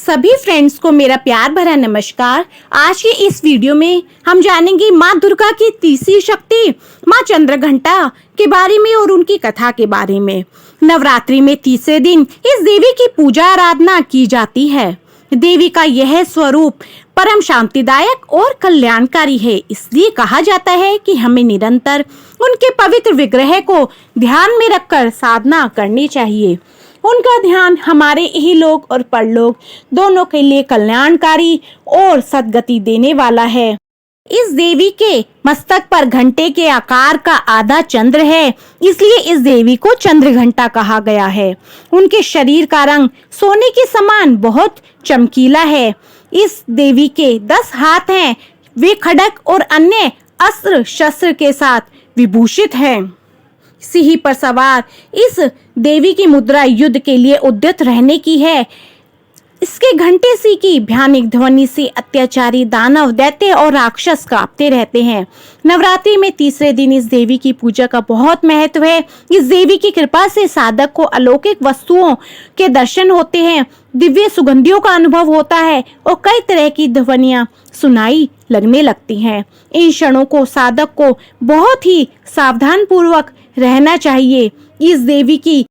सभी फ्रेंड्स को मेरा प्यार भरा नमस्कार। आज के इस वीडियो में हम जानेंगे माँ दुर्गा की तीसरी शक्ति माँ चंद्रघंटा के बारे में और उनकी कथा के बारे में। नवरात्रि में तीसरे दिन इस देवी की पूजा आराधना की जाती है। देवी का यह स्वरूप परम शांतिदायक और कल्याणकारी है, इसलिए कहा जाता है कि हमें निरंतर उनके पवित्र विग्रह को ध्यान में रखकर साधना करनी चाहिए। उनका ध्यान हमारे इहलोक और परलोक दोनों के लिए कल्याणकारी और सद्गति देने वाला है। इस देवी के मस्तक पर घंटे के आकार का आधा चंद्र है, इसलिए इस देवी को चंद्रघंटा कहा गया है। उनके शरीर का रंग सोने के समान बहुत चमकीला है। इस देवी के 10 हाथ हैं। वे खड्ग और अन्य अस्त्र शस्त्र के साथ विभूषित हैं। सिंह पर सवार इस देवी की मुद्रा युद्ध के लिए उद्यत रहने की है। इसके घंटे सी की भयानक ध्वनि से अत्याचारी दानव, दैत्य और राक्षस कांपते रहते हैं। नवरात्रि में तीसरे दिन इस देवी की पूजा का बहुत महत्व है। इस देवी की कृपा से साधक को अलौकिक वस्तुओं के दर्शन होते हैं, दिव्य सुगंधियों का अनुभव होता है और कई तरह की ध्वनियां सुनाई लगने लगती हैं। इन क्षणों को साधक को बहुत ही सावधान पूर्वक रहना चाहिए। इस देवी की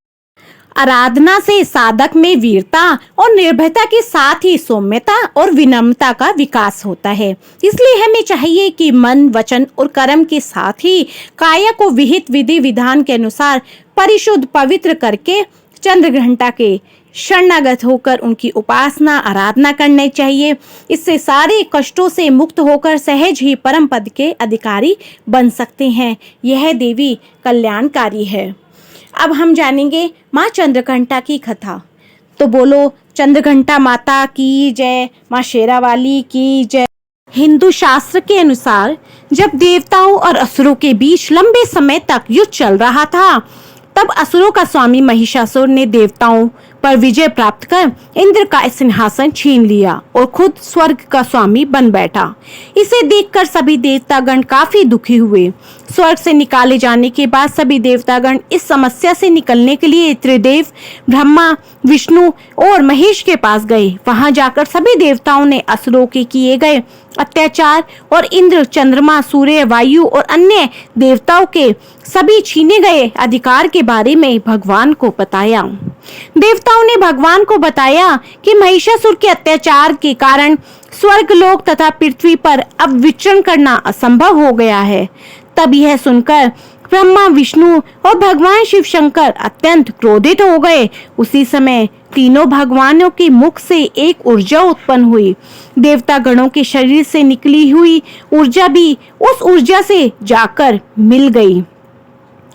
आराधना से साधक में वीरता और निर्भयता के साथ ही सौम्यता और विनम्रता का विकास होता है। इसलिए हमें चाहिए कि मन, वचन और कर्म के साथ ही काया को विहित विधि विधान के अनुसार परिशुद्ध पवित्र करके चंद्रघंटा के शरणागत होकर उनकी उपासना आराधना करनी चाहिए। इससे सारे कष्टों से मुक्त होकर सहज ही परम पद के अधिकारी बन सकते हैं। यह देवी कल्याणकारी है। अब हम जानेंगे माँ चंद्रघंटा की कथा। तो बोलो चंद्रघंटा माता की जय, माँ शेरावाली की जय। हिंदू शास्त्र के अनुसार जब देवताओं और असुरों के बीच लंबे समय तक युद्ध चल रहा था, तब असुरों का स्वामी महिषासुर ने देवताओं पर विजय प्राप्त कर इंद्र का सिंहासन छीन लिया और खुद स्वर्ग का स्वामी बन बैठा। इसे देखकर सभी देवतागण काफी दुखी हुए। स्वर्ग से निकाले जाने के बाद सभी देवतागण इस समस्या से निकलने के लिए त्रिदेव ब्रह्मा, विष्णु और महेश के पास गए। वहां जाकर सभी देवताओं ने असुरों के किए गए अत्याचार और इंद्र, चंद्रमा, सूर्य, वायु और अन्य देवताओं के सभी छीने गए अधिकार के बारे में भगवान को बताया। देवताओं ने भगवान को बताया कि महिषासुर के अत्याचार के कारण स्वर्गलोक तथा पृथ्वी पर अब विचरण करना असंभव हो गया है। तब यह सुनकर ब्रह्मा, विष्णु और भगवान शिव शंकर अत्यंत क्रोधित हो गए। उसी समय तीनों भगवानों के मुख से एक ऊर्जा उत्पन्न हुई। देवता गणों के शरीर से निकली हुई ऊर्जा भी उस ऊर्जा से जाकर मिल गई।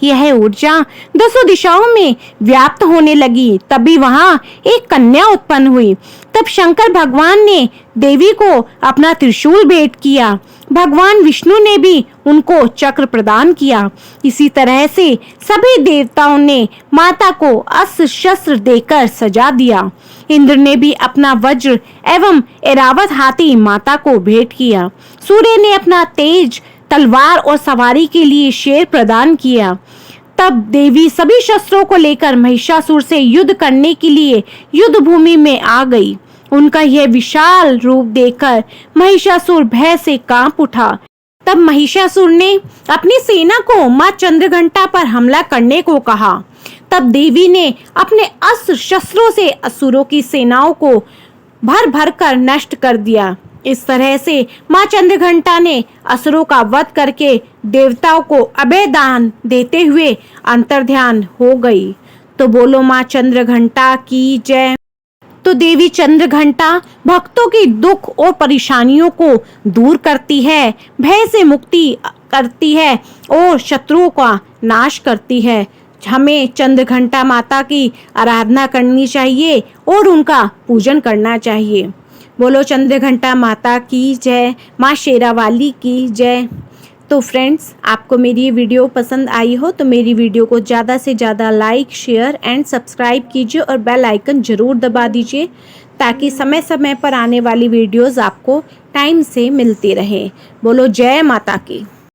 यह ऊर्जा 10 दिशाओं में व्याप्त होने लगी। तभी वहां एक कन्या उत्पन्न हुई। तब शंकर भगवान ने देवी को अपना त्रिशूल भेंट किया। भगवान विष्णु ने भी उनको चक्र प्रदान किया। इसी तरह से सभी देवताओं ने माता को अस्त्र शस्त्र देकर सजा दिया। इंद्र ने भी अपना वज्र एवं ऐरावत हाथी माता को भेंट किया। सूर्य ने अपना तेज तलवार और सवारी के लिए शेर प्रदान किया। तब देवी सभी शस्त्रों को लेकर महिषासुर से युद्ध करने के लिए युद्ध भूमि में आ गई। उनका यह विशाल रूप देखकर महिषासुर भय से कांप उठा। तब महिषासुर ने अपनी सेना को मां चंद्रघंटा पर हमला करने को कहा। तब देवी ने अपने अस्त्र शस्त्रों से असुरों की सेनाओं को भर भर कर नष्ट कर दिया। इस तरह से माँ चंद्रघंटा ने असुरों का वध करके देवताओं को अभय दान देते हुए अंतर्ध्यान हो गई। तो बोलो माँ चंद्रघंटा की जय। तो देवी चंद्रघंटा भक्तों की दुख और परेशानियों को दूर करती है, भय से मुक्ति करती है और शत्रुओं का नाश करती है। हमें चंद्रघंटा माता की आराधना करनी चाहिए और उनका पूजन करना चाहिए। बोलो चंद्रघंटा माता की जय, माँ शेरावाली की जय। तो फ्रेंड्स, आपको मेरी ये वीडियो पसंद आई हो तो मेरी वीडियो को ज़्यादा से ज़्यादा लाइक, शेयर एंड सब्सक्राइब कीजिए और बेल आइकन ज़रूर दबा दीजिए, ताकि समय समय पर आने वाली वीडियोज़ आपको टाइम से मिलती रहे। बोलो जय माता की।